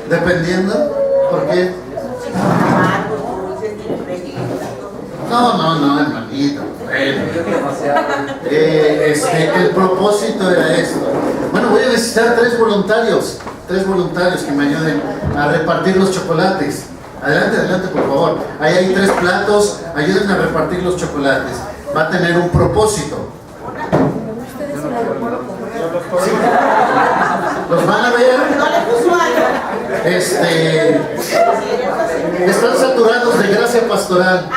Dependiendo, porque no, hermanito. Bueno. El propósito era esto. Bueno, voy a necesitar tres voluntarios que me ayuden a repartir los chocolates. Adelante, por favor. Ahí hay 3 platos, ayuden a repartir los chocolates. Va a tener un propósito. ¿Sí? ¿Los van a ver? Están saturados de gracia pastoral.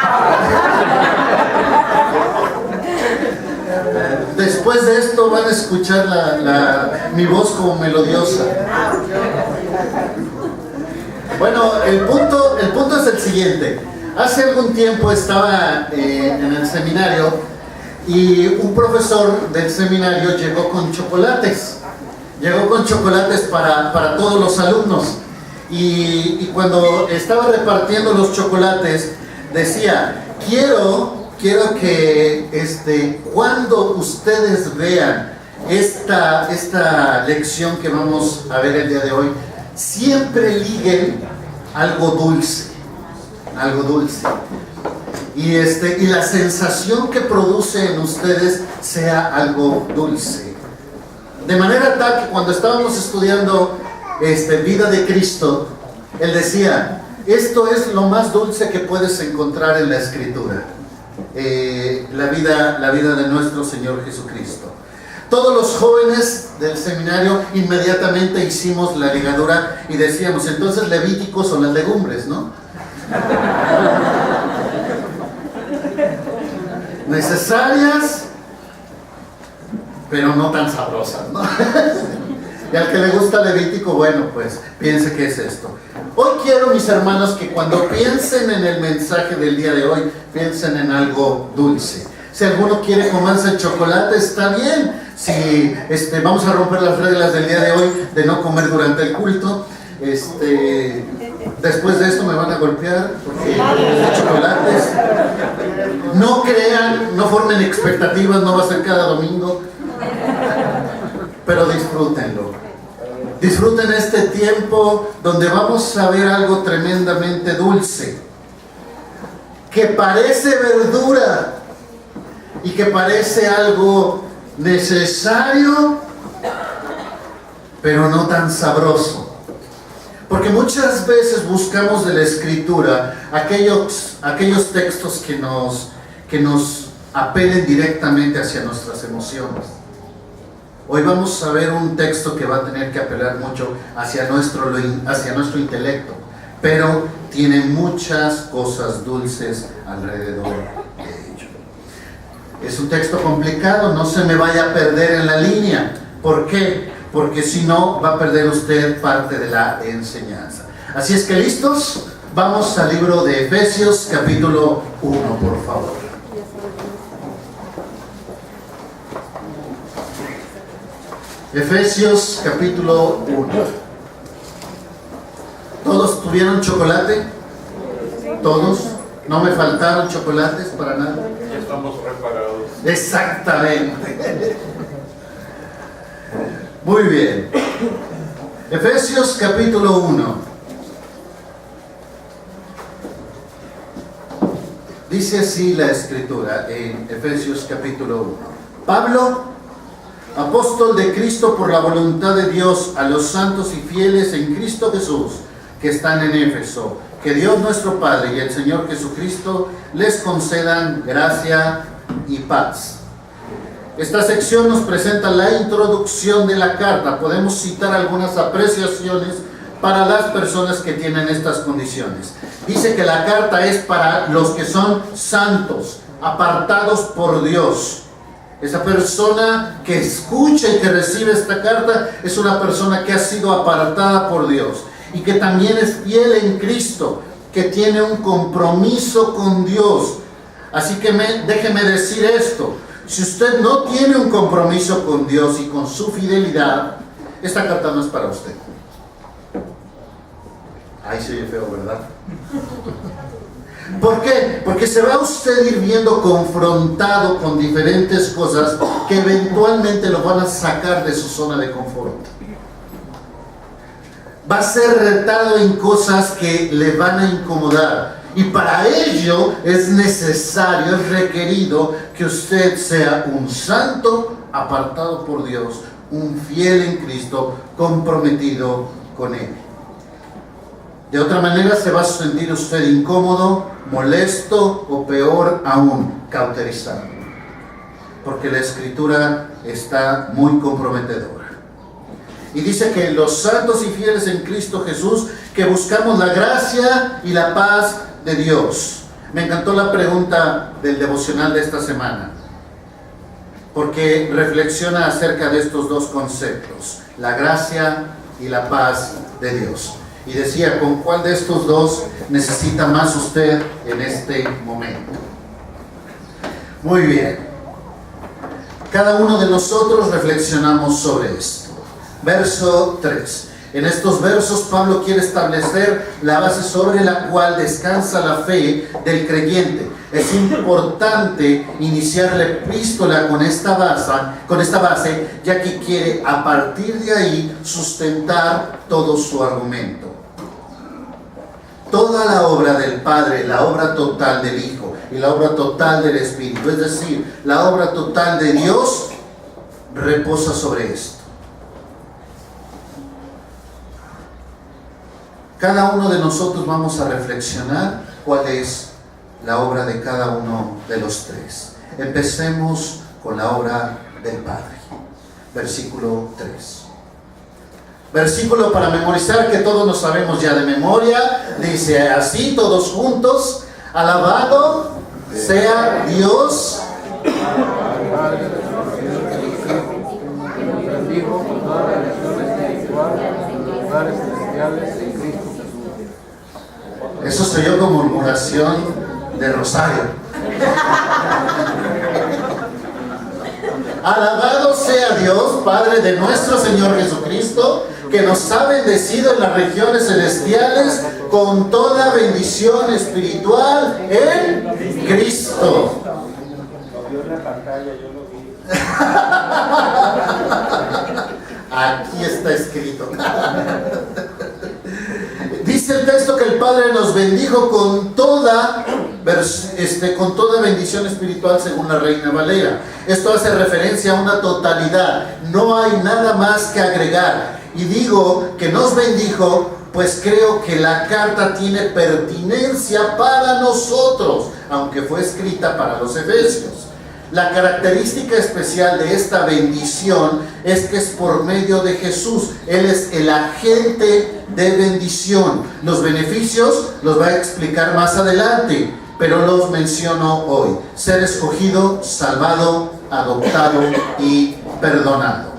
Después de esto van a escuchar mi voz como melodiosa. Bueno, el punto es el siguiente. Hace algún tiempo estaba en el seminario y un profesor del seminario llegó con chocolates. Llegó con chocolates para todos los alumnos. Y cuando estaba repartiendo los chocolates, decía, quiero que cuando ustedes vean esta lección que vamos a ver el día de hoy, siempre liguen algo dulce. Y la sensación que produce en ustedes sea algo dulce. De manera tal que cuando estábamos estudiando Vida de Cristo, él decía, esto es lo más dulce que puedes encontrar en la Escritura. La vida de nuestro Señor Jesucristo. Todos los jóvenes del seminario inmediatamente hicimos la ligadura y decíamos, entonces Levítico son las legumbres, ¿no? Necesarias, pero no tan sabrosas, ¿no? Y al que le gusta Levítico, bueno, pues piense que es esto. Hoy quiero, mis hermanos, que cuando piensen en el mensaje del día de hoy, piensen en algo dulce. Si alguno quiere comerse el chocolate, está bien. Si vamos a romper las reglas del día de hoy de no comer durante el culto. Después de esto me van a golpear porque los chocolates. No crean, no formen expectativas, no va a ser cada domingo. Pero disfrútenlo. Disfruten este tiempo donde vamos a ver algo tremendamente dulce, que parece verdura y que parece algo necesario, pero no tan sabroso. Porque muchas veces buscamos de la Escritura aquellos textos que nos apelen directamente hacia nuestras emociones. Hoy vamos a ver un texto que va a tener que apelar mucho hacia nuestro intelecto, pero tiene muchas cosas dulces alrededor de ello. Es un texto complicado, no se me vaya a perder en la línea. ¿Por qué? Porque si no, va a perder usted parte de la enseñanza. Así es que, ¿listos? Vamos al libro de Efesios, capítulo 1, por favor. Efesios capítulo 1. ¿Todos tuvieron chocolate? ¿Todos? ¿No me faltaron chocolates para nada? Ya estamos preparados. Exactamente. Muy bien. Efesios capítulo 1. Dice así la Escritura en Efesios capítulo 1. Pablo, apóstol de Cristo por la voluntad de Dios, a los santos y fieles en Cristo Jesús que están en Éfeso, que Dios nuestro Padre y el Señor Jesucristo les concedan gracia y paz. Esta sección nos presenta la introducción de la carta. Podemos citar algunas apreciaciones para las personas que tienen estas condiciones. Dice que la carta es para los que son santos, apartados por Dios. Esa persona que escucha y que recibe esta carta es una persona que ha sido apartada por Dios y que también es fiel en Cristo, que tiene un compromiso con Dios. Así que déjeme decir esto: si usted no tiene un compromiso con Dios y con su fidelidad, esta carta no es para usted. Ay, se oye feo, ¿verdad? ¿Por qué? Porque se va usted ir viendo confrontado con diferentes cosas que eventualmente lo van a sacar de su zona de confort. va a ser retado en cosas que le van a incomodar. Y para ello es necesario, es requerido que usted sea un santo apartado por Dios, un fiel en Cristo, comprometido con Él. De otra manera se va a sentir usted incómodo, molesto o peor aún, cauterizado. Porque la Escritura está muy comprometedora. Y dice que los santos y fieles en Cristo Jesús, que buscamos la gracia y la paz de Dios. Me encantó la pregunta del devocional de esta semana, porque reflexiona acerca de estos dos conceptos, la gracia y la paz de Dios. Y decía, ¿con cuál de estos dos necesita más usted en este momento? Muy bien. Cada uno de nosotros reflexionamos sobre esto. Verso 3. En estos versos Pablo quiere establecer la base sobre la cual descansa la fe del creyente. Es importante iniciar la epístola con esta base, ya que quiere a partir de ahí sustentar todo su argumento. Toda la obra del Padre, la obra total del Hijo y la obra total del Espíritu, es decir, la obra total de Dios, reposa sobre esto. Cada uno de nosotros vamos a reflexionar cuál es la obra de cada uno de los tres. Empecemos con la obra del Padre. Versículo 3. Versículo para memorizar que todos nos sabemos ya de memoria. Dice así, todos juntos: alabado sea Dios. Eso se oyó como murmuración de rosario. Alabado sea Dios, Padre de nuestro Señor Jesucristo, que nos ha bendecido en las regiones celestiales con toda bendición espiritual en Cristo. Aquí está escrito. Dice el texto que el Padre nos bendijo con toda bendición espiritual según la Reina Valera. Esto hace referencia a una totalidad. No hay nada más que agregar. Y digo que nos bendijo, pues creo que la carta tiene pertinencia para nosotros, aunque fue escrita para los efesios. La característica especial de esta bendición es que es por medio de Jesús. Él es el agente de bendición. Los beneficios los va a explicar más adelante, pero los menciono hoy. Ser escogido, salvado, adoptado y perdonado.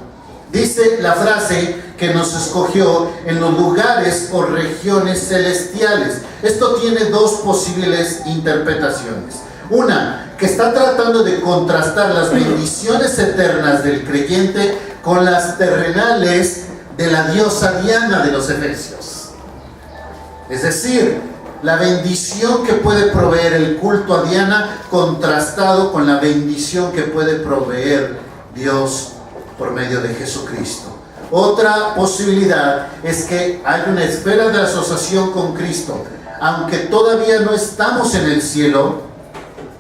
Dice la frase que nos escogió en los lugares o regiones celestiales. Esto tiene dos posibles interpretaciones. Una, que está tratando de contrastar las bendiciones eternas del creyente con las terrenales de la diosa Diana de los Efesios. Es decir, la bendición que puede proveer el culto a Diana contrastado con la bendición que puede proveer Dios por medio de Jesucristo. Otra posibilidad es que hay una esfera de asociación con Cristo. Aunque todavía no estamos en el cielo,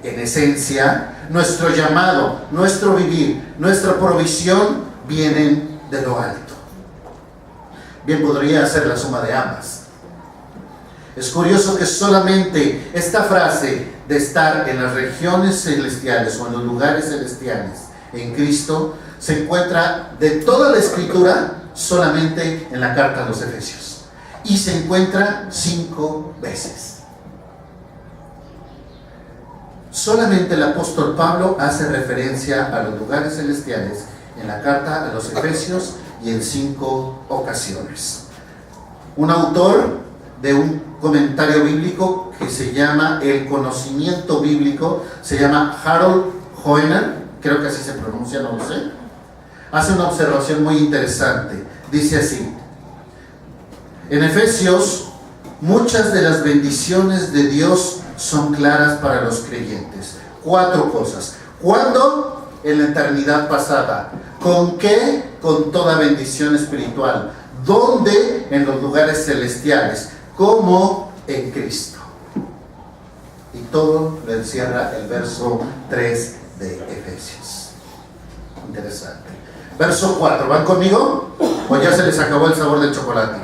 en esencia, nuestro llamado, nuestro vivir, nuestra provisión vienen de lo alto. Bien podría ser la suma de ambas. Es curioso que solamente esta frase de estar en las regiones celestiales o en los lugares celestiales en Cristo se encuentra de toda la Escritura solamente en la carta a los Efesios. Y se encuentra 5 veces. Solamente el apóstol Pablo hace referencia a los lugares celestiales en la carta a los Efesios y en 5 ocasiones. Un autor de un comentario bíblico que se llama El Conocimiento Bíblico, se llama Harold Hoehner, creo que así se pronuncia, no lo sé, hace una observación muy interesante. Dice así: en Efesios, muchas de las bendiciones de Dios son claras para los creyentes. 4 cosas. ¿Cuándo? En la eternidad pasada. ¿Con qué? Con toda bendición espiritual. ¿Dónde? En los lugares celestiales, como en Cristo. Y todo lo encierra el verso 3 de Efesios. Interesante. Verso 4, ¿van conmigo? ¿O ya se les acabó el sabor del chocolate?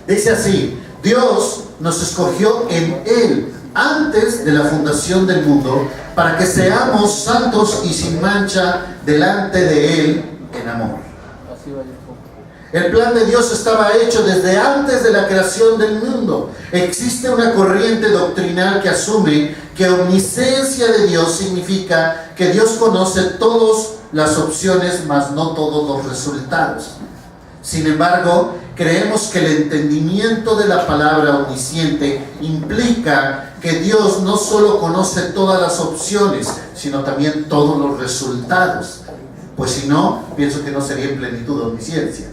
Dice así: Dios nos escogió en Él antes de la fundación del mundo para que seamos santos y sin mancha delante de Él en amor. El plan de Dios estaba hecho desde antes de la creación del mundo. Existe una corriente doctrinal que asume que omnisciencia de Dios significa que Dios conoce todas las opciones, mas no todos los resultados. Sin embargo, creemos que el entendimiento de la palabra omnisciente implica que Dios no solo conoce todas las opciones, sino también todos los resultados. Pues si no, pienso que no sería en plenitud de omnisciencia.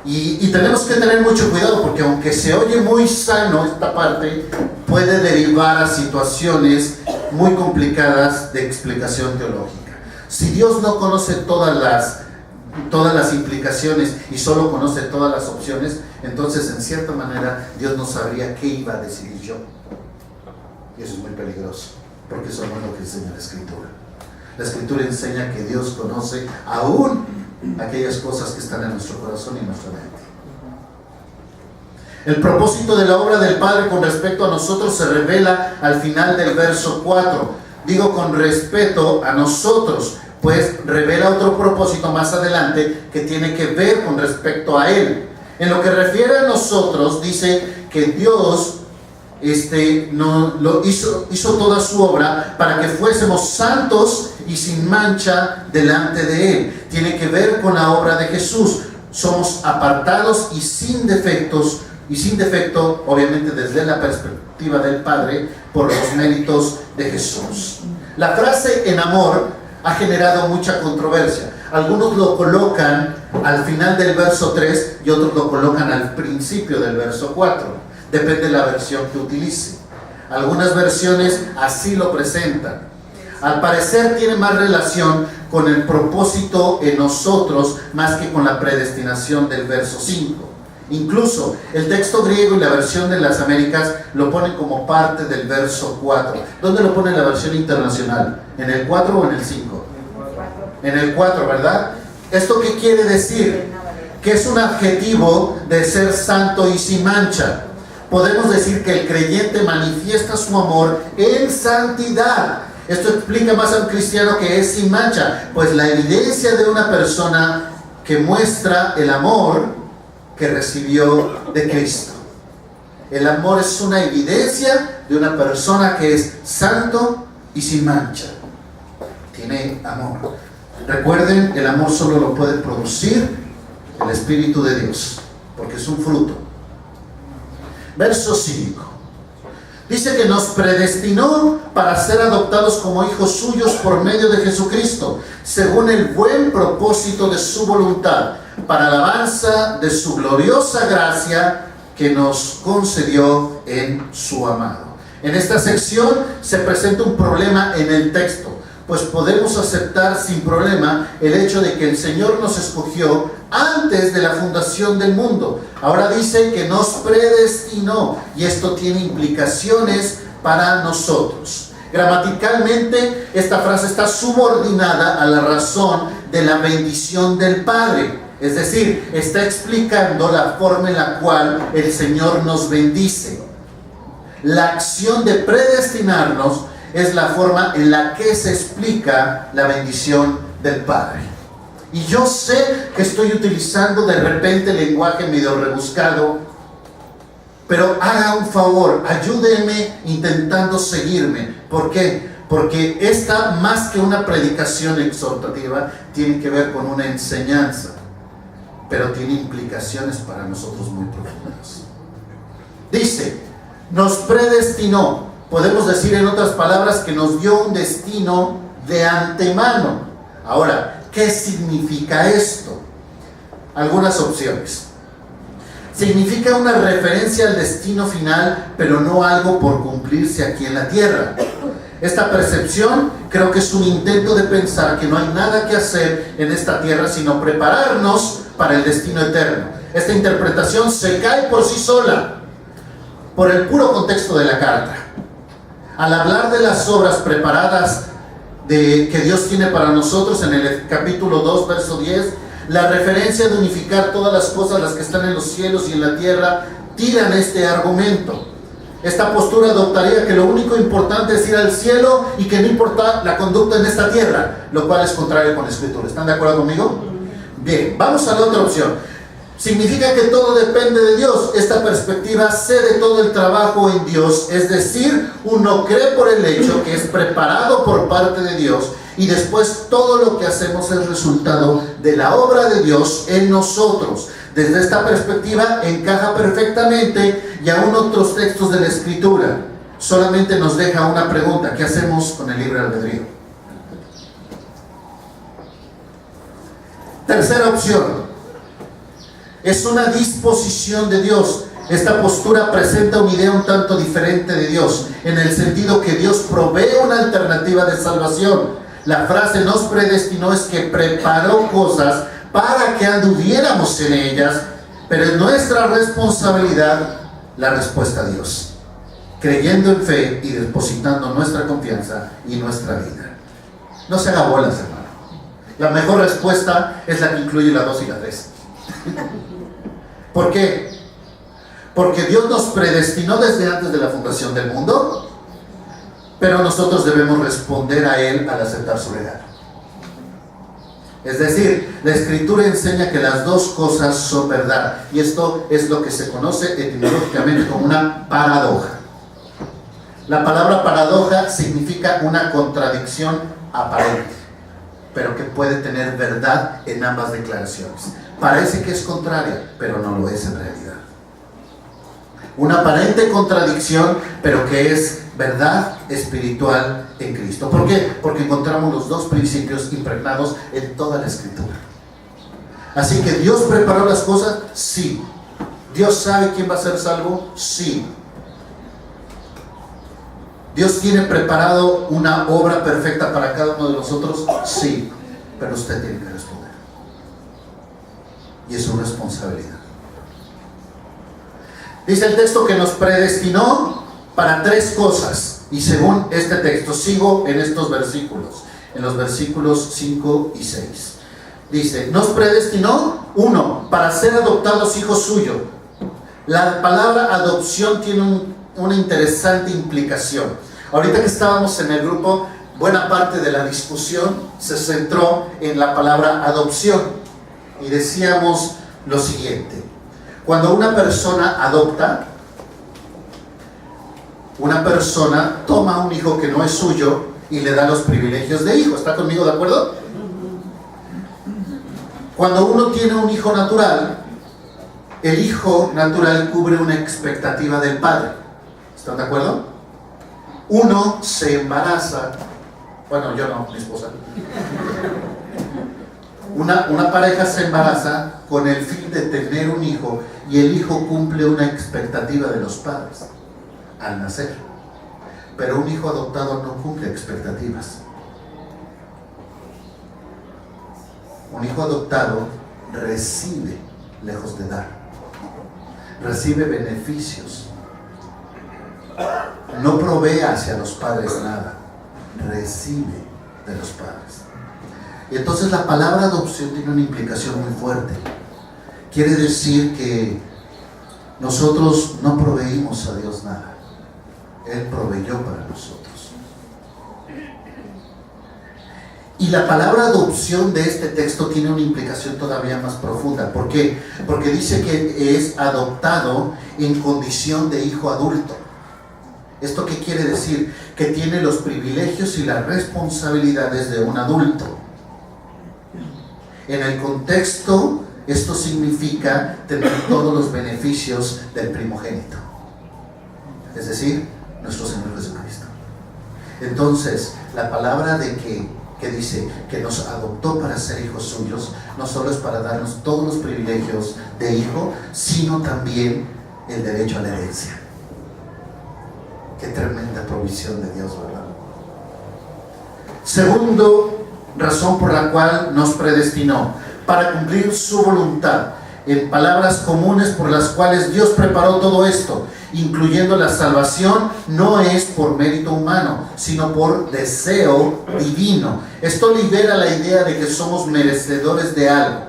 Y tenemos que tener mucho cuidado, porque aunque se oye muy sano esta parte, puede derivar a situaciones muy complicadas de explicación teológica. Si Dios no conoce todas las implicaciones y solo conoce todas las opciones, entonces en cierta manera Dios no sabría qué iba a decidir yo. Y eso es muy peligroso, porque eso no es lo que enseña la Escritura. La Escritura enseña que Dios conoce aún aquellas cosas que están en nuestro corazón y en nuestra mente. El propósito de la obra del Padre con respecto a nosotros se revela al final del verso 4. Digo con respeto a nosotros, pues revela otro propósito más adelante que tiene que ver con respecto a Él. En lo que refiere a nosotros, dice que Dios hizo toda su obra para que fuésemos santos y sin mancha delante de Él. Tiene que ver con la obra de Jesús. Somos apartados y sin defecto, obviamente desde la perspectiva del Padre, por los méritos de Jesús. La frase en amor ha generado mucha controversia. Algunos lo colocan al final del verso 3 y otros lo colocan al principio del verso 4. Depende de la versión que utilice. Algunas versiones así lo presentan. Al parecer tiene más relación con el propósito en nosotros más que con la predestinación del verso 5. Incluso el texto griego y la versión de las Américas lo ponen como parte del verso 4. ¿Dónde lo pone la versión internacional? ¿En el 4 o en el 5? En el 4, ¿verdad? ¿Esto qué quiere decir? Que es un adjetivo de ser santo y sin mancha. Podemos decir que el creyente manifiesta su amor en santidad. Esto explica más a un cristiano que es sin mancha, pues la evidencia de una persona que muestra el amor que recibió de Cristo. El amor es una evidencia de una persona que es santo y sin mancha. Tiene amor. Recuerden, el amor solo lo puede producir el Espíritu de Dios, porque es un fruto. Verso 5. Dice que nos predestinó para ser adoptados como hijos suyos por medio de Jesucristo, según el buen propósito de su voluntad, para alabanza de su gloriosa gracia que nos concedió en su amado. En esta sección se presenta un problema en el texto, pues podemos aceptar sin problema el hecho de que el Señor nos escogió antes de la fundación del mundo. Ahora dice que nos predestinó, y esto tiene implicaciones para nosotros. Gramaticalmente, esta frase está subordinada a la razón de la bendición del Padre. Es decir, está explicando la forma en la cual el Señor nos bendice. La acción de predestinarnos es la forma en la que se explica la bendición del Padre. Y yo sé que estoy utilizando de repente lenguaje medio rebuscado, pero haga un favor, ayúdeme intentando seguirme. ¿Por qué? Porque esta, más que una predicación exhortativa, tiene que ver con una enseñanza, pero tiene implicaciones para nosotros muy profundas. Dice, nos predestinó. Podemos decir en otras palabras que nos dio un destino de antemano. Ahora, ¿qué significa esto? Algunas opciones. Significa una referencia al destino final, pero no algo por cumplirse aquí en la tierra. Esta percepción creo Creo que es un intento de pensar que no hay nada que hacer en esta tierra sino prepararnos para el destino eterno. Esta interpretación se cae por sí sola, por el puro contexto de la carta. Al hablar de las obras preparadas que Dios tiene para nosotros en el capítulo 2, verso 10, la referencia de unificar todas las cosas, las que están en los cielos y en la tierra, tiran este argumento. Esta postura adoptaría que lo único importante es ir al cielo y que no importa la conducta en esta tierra, lo cual es contrario con la Escritura. ¿Están de acuerdo conmigo? Bien, vamos a la otra opción. Significa que todo depende de Dios. Esta perspectiva cede todo el trabajo en Dios, es decir, uno cree por el hecho que es preparado por parte de Dios y después todo lo que hacemos es resultado de la obra de Dios en nosotros. Desde esta perspectiva encaja perfectamente y aún otros textos de la Escritura. Solamente nos deja una pregunta: ¿qué hacemos con el libre albedrío? Tercera opción: es una disposición de Dios. Esta postura presenta una idea un tanto diferente de Dios, en el sentido que Dios provee una alternativa de salvación. La frase "nos predestinó" es que preparó cosas para que anduviéramos en ellas, pero es nuestra responsabilidad la respuesta a Dios, creyendo en fe y depositando nuestra confianza y nuestra vida. No se haga bolas, hermano. La mejor respuesta es la que incluye la 2 y la 3. ¿Por qué? Porque Dios nos predestinó desde antes de la fundación del mundo, pero nosotros debemos responder a Él al aceptar su regalo. Es decir, la Escritura enseña que las dos cosas son verdad, y esto es lo que se conoce etimológicamente como una paradoja. La palabra paradoja significa una contradicción aparente, pero que puede tener verdad en ambas declaraciones. Parece que es contraria, pero no lo es en realidad. Una aparente contradicción, pero que es verdad espiritual en Cristo. ¿Por qué? Porque encontramos los dos principios impregnados en toda la Escritura. Así que Dios preparó las cosas, sí. Dios sabe quién va a ser salvo, sí. Dios tiene preparado una obra perfecta para cada uno de nosotros, sí. Pero usted tiene que responder. Y es su responsabilidad. Dice el texto que nos predestinó para 3 cosas. Y según este texto, sigo en estos versículos, en los versículos 5 y 6. Dice, nos predestinó, 1, para ser adoptados hijos suyos. La palabra adopción tiene una interesante implicación. Ahorita que estábamos en el grupo, buena parte de la discusión se centró en la palabra adopción. Y decíamos lo siguiente: cuando una persona adopta, una persona toma un hijo que no es suyo y le da los privilegios de hijo. ¿Está conmigo de acuerdo? Cuando uno tiene un hijo natural, el hijo natural cubre una expectativa del padre. ¿Están de acuerdo? Uno se embaraza. Bueno, yo no, mi esposa. Una pareja se embaraza con el fin de tener un hijo, y el hijo cumple una expectativa de los padres al nacer. Pero un hijo adoptado no cumple expectativas. Un hijo adoptado recibe lejos de dar, recibe beneficios, no provee hacia los padres nada, recibe de los padres. Y entonces la palabra adopción tiene una implicación muy fuerte. Quiere decir que nosotros no proveímos a Dios nada, Él proveyó para nosotros. Y la palabra adopción de este texto tiene una implicación todavía más profunda. ¿Por qué? Porque dice que es adoptado en condición de hijo adulto. ¿Esto qué quiere decir? Que tiene los privilegios y las responsabilidades de un adulto. En el contexto, esto significa tener todos los beneficios del primogénito, es decir, nuestro Señor Jesucristo. Entonces, la palabra de que dice que nos adoptó para ser hijos suyos, no solo es para darnos todos los privilegios de hijo, sino también el derecho a la herencia. Qué tremenda provisión de Dios, ¿verdad? Segundo razón por la cual nos predestinó, para cumplir su voluntad. En palabras comunes por las cuales Dios preparó todo esto, incluyendo la salvación, no es por mérito humano, sino por deseo divino. Esto libera la idea de que somos merecedores de algo.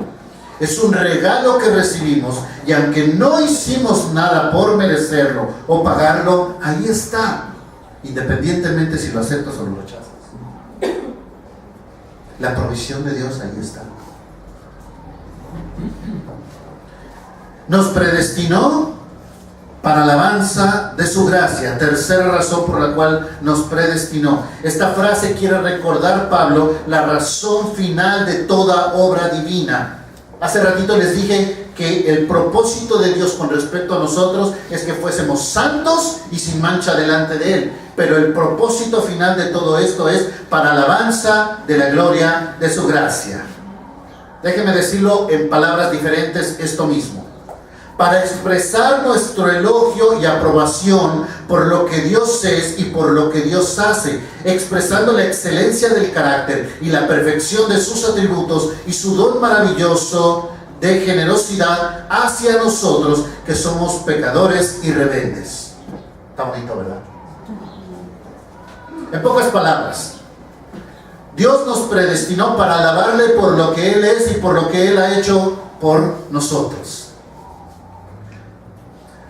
Es un regalo que recibimos y aunque no hicimos nada por merecerlo o pagarlo, ahí está, independientemente si lo aceptas o lo rechazas. La provisión de Dios ahí está. Nos predestinó para alabanza de su gracia. Tercera razón por la cual nos predestinó. Esta frase quiere recordar, Pablo, la razón final de toda obra divina. Hace ratito les dije que el propósito de Dios con respecto a nosotros es que fuésemos santos y sin mancha delante de Él. Pero el propósito final de todo esto es para alabanza de la gloria de su gracia. Déjenme decirlo en palabras diferentes, esto mismo. Para expresar nuestro elogio y aprobación por lo que Dios es y por lo que Dios hace, expresando la excelencia del carácter y la perfección de sus atributos y su don maravilloso de generosidad hacia nosotros que somos pecadores y rebeldes. Está bonito, ¿verdad? En pocas palabras, Dios nos predestinó para alabarle por lo que Él es y por lo que Él ha hecho por nosotros.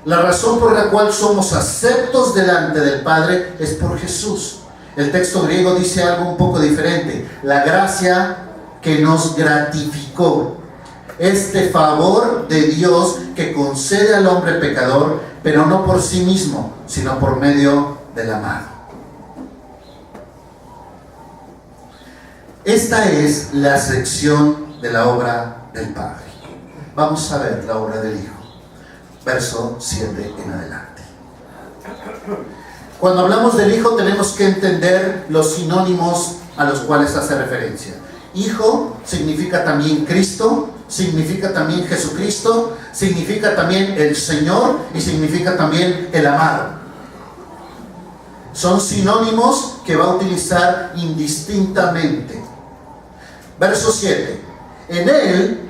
La razón por la cual somos aceptos delante del Padre es por Jesús. El texto griego dice algo un poco diferente. La gracia que nos gratificó. Este favor de Dios que concede al hombre pecador, pero no por sí mismo, sino por medio del amado. Esta es la sección de la obra del Padre. Vamos a ver la obra del Hijo. Verso 7 en adelante. Cuando hablamos del Hijo tenemos que entender los sinónimos a los cuales hace referencia. Hijo significa también Cristo, significa también Jesucristo, significa también el Señor y significa también el amado. Son sinónimos que va a utilizar indistintamente. Verso 7. En Él,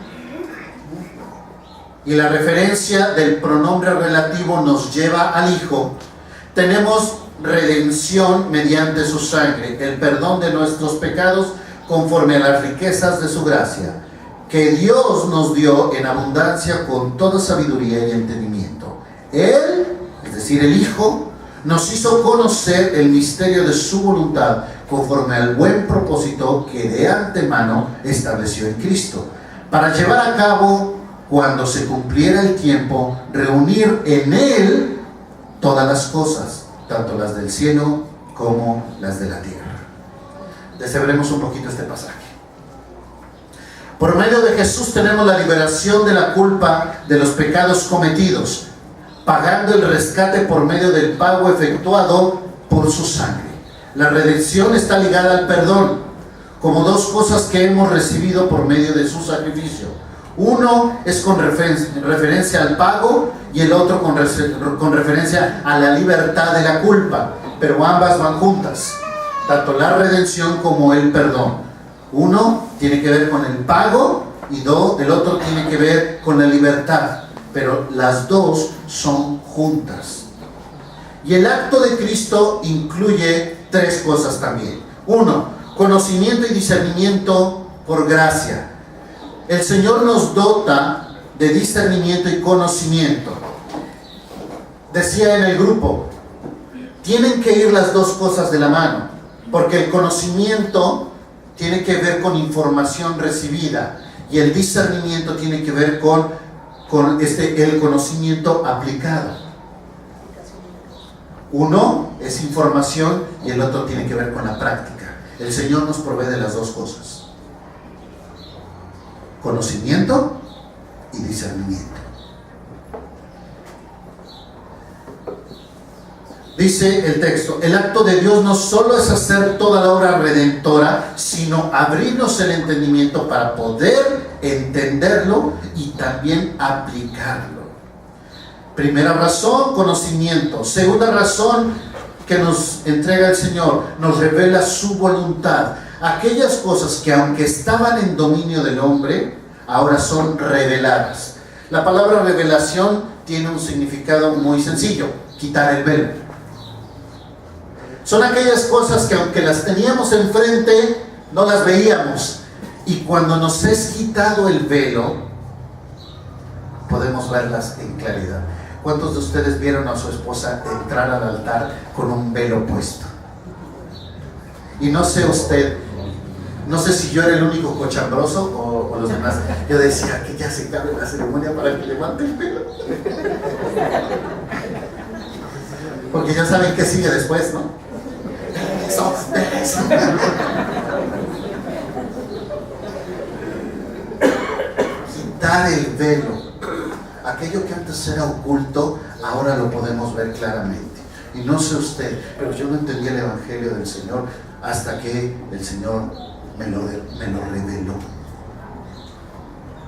y la referencia del pronombre relativo nos lleva al Hijo, tenemos redención mediante su sangre, el perdón de nuestros pecados conforme a las riquezas de su gracia, que Dios nos dio en abundancia con toda sabiduría y entendimiento. Él, es decir, el Hijo, nos hizo conocer el misterio de su voluntad conforme al buen propósito que de antemano estableció en Cristo, para llevar a cabo, cuando se cumpliera el tiempo, reunir en Él todas las cosas, tanto las del cielo como las de la tierra. Deshebremos un poquito este pasaje. Por medio de Jesús tenemos la liberación de la culpa de los pecados cometidos, pagando el rescate por medio del pago efectuado por su sangre. La redención está ligada al perdón, como dos cosas que hemos recibido por medio de su sacrificio. Uno es con referencia al pago y el otro con referencia a la libertad de la culpa, pero ambas van juntas, tanto la redención como el perdón. Uno tiene que ver con el pago y el otro tiene que ver con la libertad, pero las dos son juntas. Y el acto de Cristo incluye tres cosas también. Uno, conocimiento y discernimiento por gracia. El Señor nos dota de discernimiento y conocimiento. Decía en el grupo, tienen que ir las dos cosas de la mano, porque el conocimiento tiene que ver con información recibida y el discernimiento tiene que ver con el conocimiento aplicado. Uno es información y el otro tiene que ver con la práctica. El Señor nos provee de las dos cosas: conocimiento y discernimiento. Dice el texto, el acto de Dios no solo es hacer toda la obra redentora, sino abrirnos el entendimiento para poder entenderlo y también aplicarlo. Primera razón, conocimiento. Segunda razón que nos entrega el Señor, nos revela su voluntad. aquellas cosas que aunque estaban en dominio del hombre, ahora son reveladas. La palabra revelación tiene un significado muy sencillo: quitar el velo. Son aquellas cosas que aunque las teníamos enfrente, no las veíamos. Y cuando nos es quitado el velo, podemos verlas en claridad. ¿Cuántos de ustedes vieron a su esposa entrar al altar con un velo puesto? Y no sé usted, no sé si yo era el único cochambroso o los demás. Yo decía que ya se acabe la ceremonia para que levante el velo. Porque ya saben qué sigue después, ¿no? Eso. Quitar el velo. Aquello que antes era oculto, ahora lo podemos ver claramente. Y no sé usted, pero yo no entendí el Evangelio del Señor hasta que el Señor me lo reveló.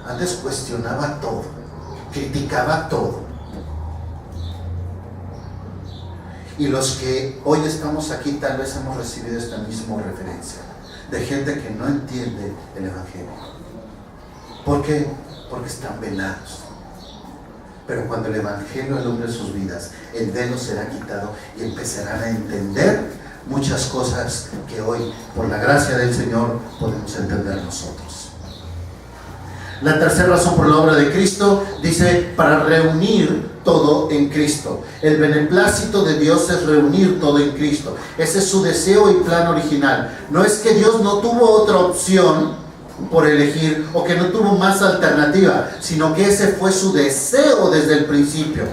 Antes cuestionaba todo, criticaba todo. Y los que hoy estamos aquí tal vez hemos recibido esta misma referencia de gente que no entiende el Evangelio. ¿Por qué? Porque están velados. Pero cuando el Evangelio alumbre sus vidas, el velo será quitado y empezarán a entender muchas cosas que hoy, por la gracia del Señor, podemos entender nosotros. La tercera razón por la obra de Cristo dice: para reunir todo en Cristo. El beneplácito de Dios es reunir todo en Cristo. Ese es su deseo y plan original. No es que Dios no tuvo otra opción por elegir o que no tuvo más alternativa, sino que ese fue su deseo desde el principio.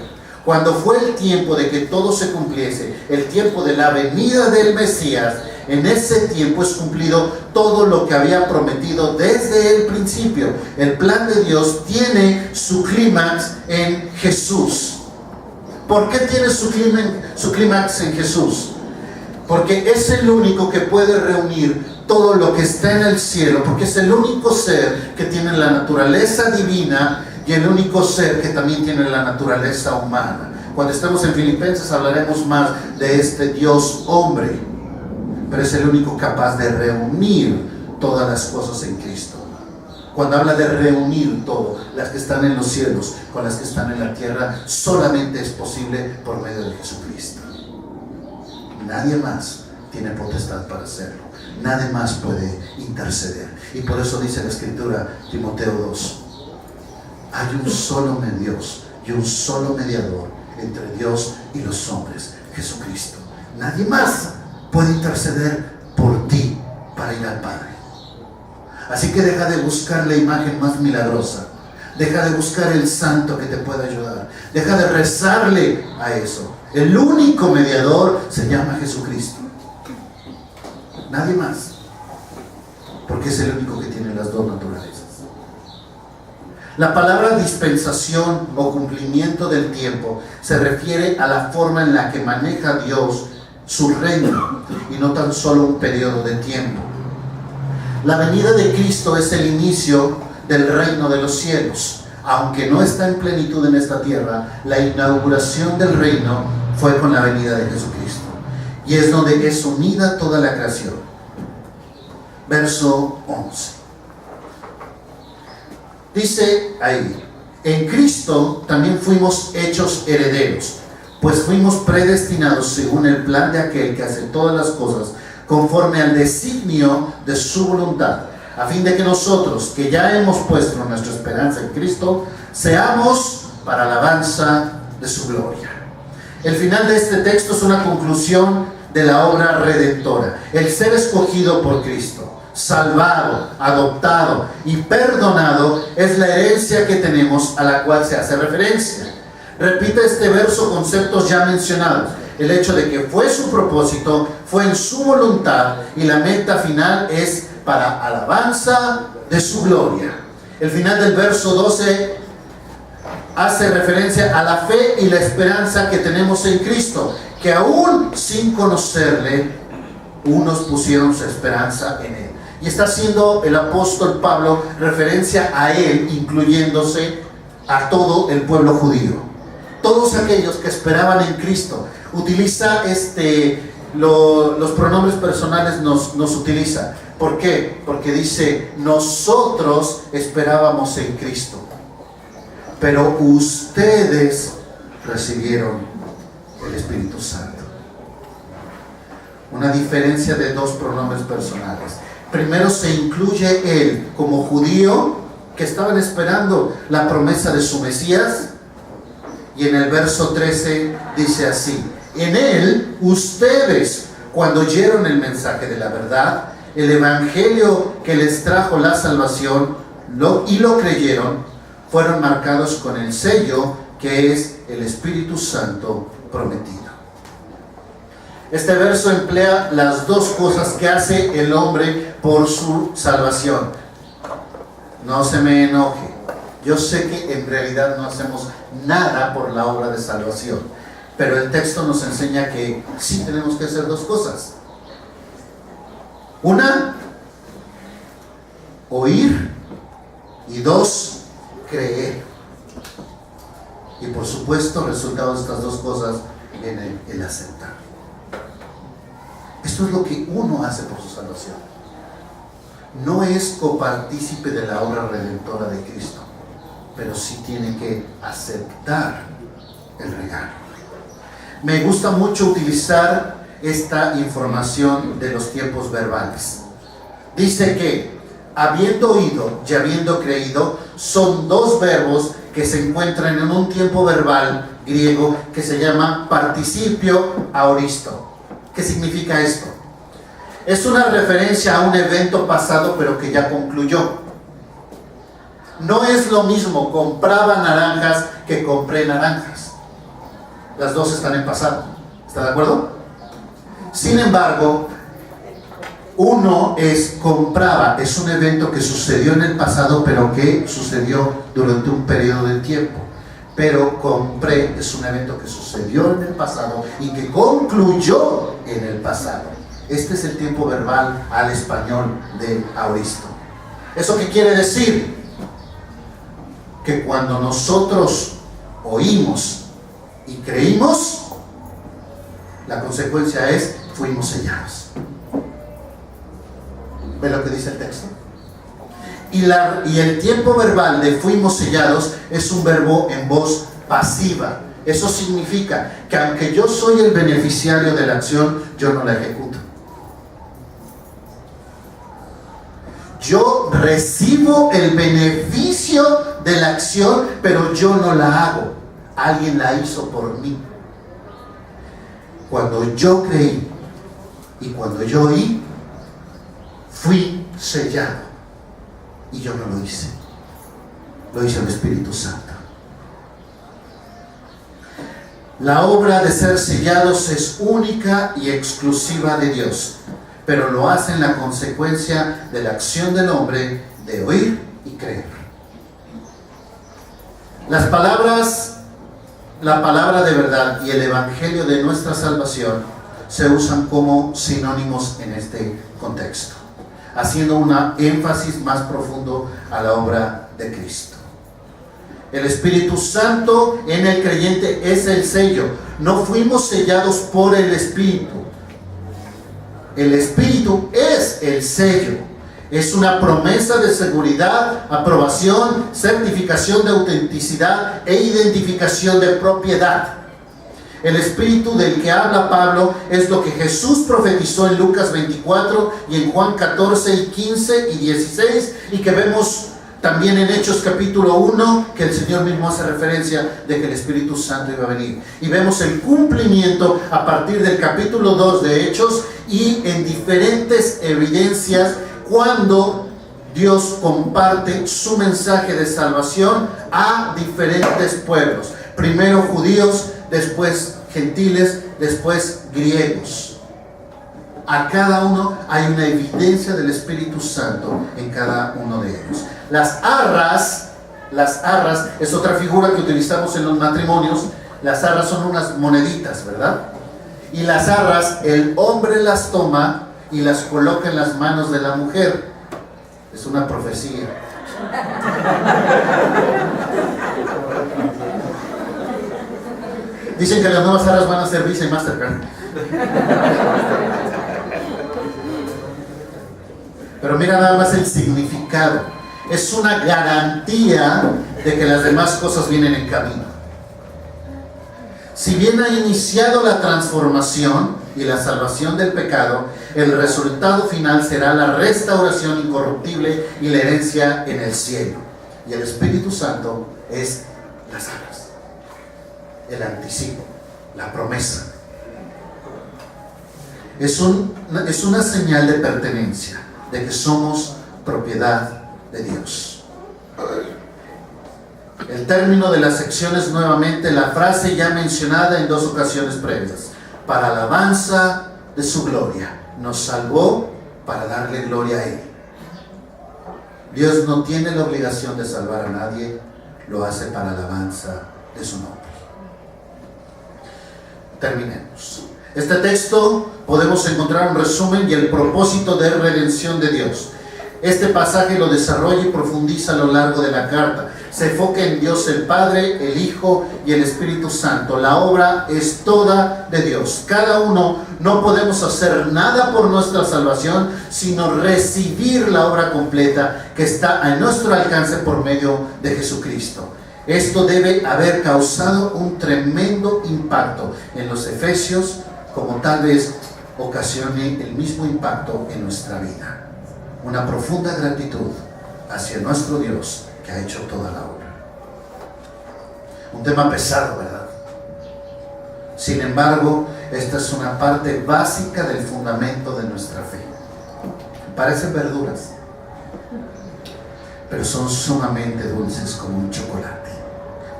Cuando fue el tiempo de que todo se cumpliese, el tiempo de la venida del Mesías, en ese tiempo es cumplido todo lo que había prometido desde el principio. El plan de Dios tiene su clímax en Jesús. ¿Por qué tiene su clímax en Jesús? Porque es el único que puede reunir todo lo que está en el cielo, porque es el único ser que tiene la naturaleza divina y el único ser que también tiene la naturaleza humana. Cuando estemos en Filipenses hablaremos más de este Dios hombre, pero es el único capaz de reunir todas las cosas en Cristo. Cuando habla de reunir todo, las que están en los cielos con las que están en la tierra, solamente es posible por medio de Jesucristo. Nadie más tiene potestad para hacerlo. Nadie más puede interceder. Y por eso dice la Escritura, Timoteo 2, hay un solo Dios y un solo mediador entre Dios y los hombres, Jesucristo. Nadie más puede interceder por ti para ir al Padre. Así que deja de buscar la imagen más milagrosa. Deja de buscar el santo que te pueda ayudar. Deja de rezarle a eso. El único mediador se llama Jesucristo. Nadie más. Porque es el único que tiene las dos naturalezas. La palabra dispensación o cumplimiento del tiempo se refiere a la forma en la que maneja Dios su reino y no tan solo un periodo de tiempo. La venida de Cristo es el inicio del reino de los cielos. Aunque no está en plenitud en esta tierra, la inauguración del reino fue con la venida de Jesucristo. Y es donde es unida toda la creación. Verso 11. Dice ahí: en Cristo también fuimos hechos herederos, pues fuimos predestinados según el plan de aquel que hace todas las cosas conforme al designio de su voluntad, a fin de que nosotros, que ya hemos puesto nuestra esperanza en Cristo, seamos para alabanza de su gloria. El final de este texto es una conclusión de la obra redentora. El ser escogido por Cristo, salvado, adoptado y perdonado es la herencia que tenemos, a la cual se hace referencia. Repite este verso conceptos ya mencionados. El hecho de que fue su propósito, fue en su voluntad, y la meta final es para alabanza de su gloria. El final del verso 12 hace referencia a la fe y la esperanza que tenemos en Cristo, que aún sin conocerle, unos pusieron su esperanza en Él. Y está haciendo el apóstol Pablo referencia a Él, incluyéndose a todo el pueblo judío. Todos aquellos que esperaban en Cristo. Utiliza los pronombres personales, nos utiliza. ¿Por qué? Porque dice, nosotros esperábamos en Cristo, pero ustedes recibieron el Espíritu Santo. Una diferencia de dos pronombres personales. Primero se incluye él como judío, que estaban esperando la promesa de su Mesías, y en el verso 13 dice así: en él ustedes, cuando oyeron el mensaje de la verdad, el evangelio que les trajo la salvación, y lo creyeron, fueron marcados con el sello que es el Espíritu Santo prometido. Este verso emplea las dos cosas que hace el hombre por su salvación. No se me enoje, yo sé que en realidad no hacemos nada por la obra de salvación, pero el texto nos enseña que sí tenemos que hacer dos cosas. Una, oír, y dos, creer. Y por supuesto, resultado de estas dos cosas viene el aceptar. Esto es lo que uno hace por su salvación. No es copartícipe de la obra redentora de Cristo, pero sí tiene que aceptar el regalo. Me gusta mucho utilizar esta información de los tiempos verbales. Dice que habiendo oído y habiendo creído son dos verbos que se encuentran en un tiempo verbal griego que se llama participio aoristo. ¿Qué significa esto? Es una referencia a un evento pasado pero que ya concluyó. No es lo mismo compraba naranjas que compré naranjas. Las dos están en pasado. ¿Está de acuerdo? Sin embargo, uno es compraba, es un evento que sucedió en el pasado, pero que sucedió durante un periodo de tiempo. Pero compré es un evento que sucedió en el pasado y que concluyó en el pasado. Este es el tiempo verbal al español de aoristo. ¿Eso qué quiere decir? Que cuando nosotros oímos y creímos, la consecuencia es fuimos sellados. ¿Ve lo que dice el texto? Y el tiempo verbal de fuimos sellados es un verbo en voz pasiva. Eso significa que aunque yo soy el beneficiario de la acción, yo no la ejecuto. Yo recibo el beneficio de la acción, pero yo no la hago. Alguien la hizo por mí. Cuando yo creí y cuando yo oí, fui sellado. Y yo no lo hice. Lo hizo el Espíritu Santo. La obra de ser sellados es única y exclusiva de Dios, pero lo hace en la consecuencia de la acción del hombre de oír y creer. La palabra de verdad y el evangelio de nuestra salvación se usan como sinónimos en este contexto, haciendo un énfasis más profundo a la obra de Cristo. El Espíritu Santo en el creyente es el sello. No fuimos sellados por el Espíritu. El Espíritu es el sello. Es una promesa de seguridad, aprobación, certificación de autenticidad e identificación de propiedad. El Espíritu del que habla Pablo es lo que Jesús profetizó en Lucas 24 y en Juan 14 y 15 y 16 y que vemos también en Hechos capítulo 1, que el Señor mismo hace referencia de que el Espíritu Santo iba a venir. Y vemos el cumplimiento a partir del capítulo 2 de Hechos y en diferentes evidencias cuando Dios comparte su mensaje de salvación a diferentes pueblos. Primero judíos, después gentiles, después griegos. A cada uno hay una evidencia del Espíritu Santo en cada uno de ellos. Las arras es otra figura que utilizamos en los matrimonios. Las arras son unas moneditas, ¿verdad? Y las arras, el hombre las toma y las coloca en las manos de la mujer. Es una profecía. Dicen que las nuevas arras van a ser Visa y Mastercard. Pero mira nada más el significado. Es una garantía de que las demás cosas vienen en camino. Si bien ha iniciado la transformación y la salvación del pecado, el resultado final será la restauración incorruptible y la herencia en el cielo. Y el Espíritu Santo es las alas, el anticipo, la promesa. Es una señal de pertenencia, de que somos propiedad de Dios. El término de la sección es nuevamente la frase ya mencionada en 2 ocasiones previas: para alabanza de su gloria. Nos salvó para darle gloria a Él. Dios no tiene la obligación de salvar a nadie, lo hace para alabanza de su nombre. Terminemos. Este texto podemos encontrar un resumen y el propósito de redención de Dios. Este pasaje lo desarrolla y profundiza a lo largo de la carta. Se enfoca en Dios el Padre, el Hijo y el Espíritu Santo. La obra es toda de Dios. Cada uno no podemos hacer nada por nuestra salvación, sino recibir la obra completa que está a nuestro alcance por medio de Jesucristo. Esto debe haber causado un tremendo impacto en los efesios, como tal vez ocasione el mismo impacto en nuestra vida. Una profunda gratitud hacia nuestro Dios que ha hecho toda la obra. Un tema pesado, ¿verdad? Sin embargo, esta es una parte básica del fundamento de nuestra fe. Parecen verduras, pero son sumamente dulces como un chocolate,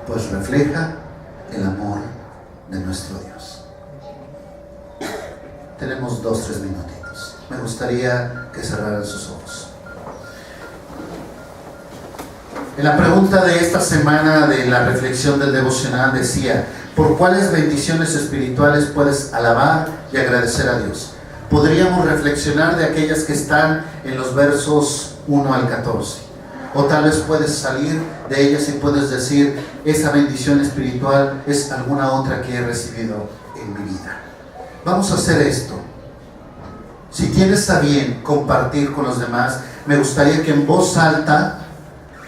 pues refleja el amor de nuestro Dios. Tenemos 2-3 minutitos. Me gustaría que cerraran sus ojos. En la pregunta de esta semana de la reflexión del devocional decía: ¿por cuáles bendiciones espirituales puedes alabar y agradecer a Dios? Podríamos reflexionar de aquellas que están en los versos 1 al 14. O tal vez puedes salir de ellas y puedes decir: esa bendición espiritual es alguna otra que he recibido en mi vida. Vamos a hacer esto. Si tienes a bien compartir con los demás, me gustaría que en voz alta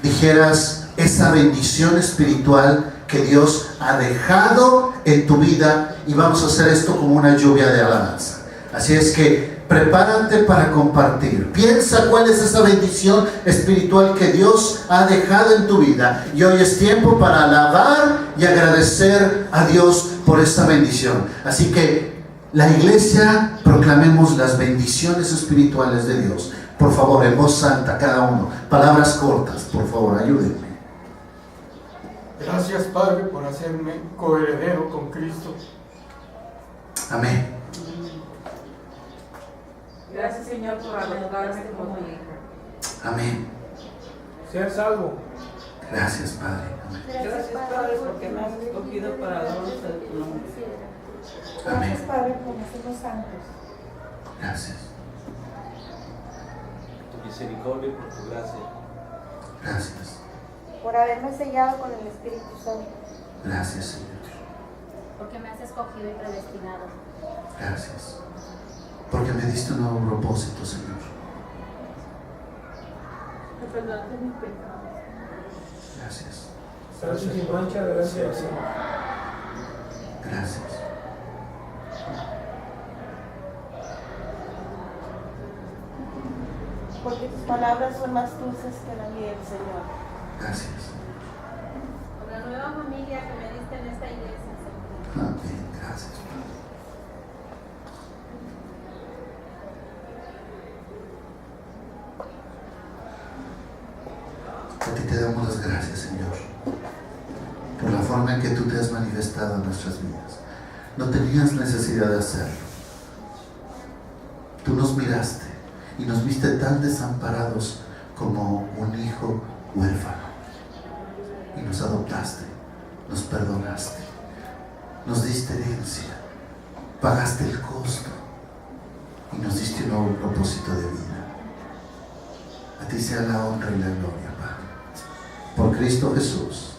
dijeras esa bendición espiritual que Dios ha dejado en tu vida, y vamos a hacer esto como una lluvia de alabanza. Así es que prepárate para compartir. Piensa cuál es esa bendición espiritual que Dios ha dejado en tu vida, y hoy es tiempo para alabar y agradecer a Dios por esta bendición. Así que la iglesia, proclamemos las bendiciones espirituales de Dios. Por favor, en voz alta cada uno, palabras cortas, por favor, ayúdenme. Gracias, Padre, por hacerme coheredero con Cristo. Amén. Gracias, Señor, por adoptarme como tu hijo. Amén. Ser salvo. Gracias, Padre. Amén. Gracias, Padre, porque me has escogido para adorar tu nombre. Amén. Gracias, Padre, por hacernos santos. Gracias. Tu misericordia y por tu gracia. Gracias. Por haberme sellado con el Espíritu Santo. Gracias, Señor. Porque me has escogido y predestinado. Gracias. Porque me diste un nuevo propósito, Señor. Me perdonaste mis pecados. Gracias. Gracias sin mancha delante del Señor. Gracias. Porque tus palabras son más dulces que la miel, Señor. Gracias. Por la nueva familia que me diste en esta iglesia, Señor. Amén. Gracias. A ti te damos las gracias, Señor, por la forma en que tú te has manifestado en nuestras vidas. No tenías necesidad de hacerlo. Tú nos miraste y nos viste tan desamparados como un hijo huérfano. Y nos adoptaste, nos perdonaste, nos diste herencia, pagaste el costo y nos diste un nuevo propósito de vida. A ti sea la honra y la gloria, Padre. Por Cristo Jesús.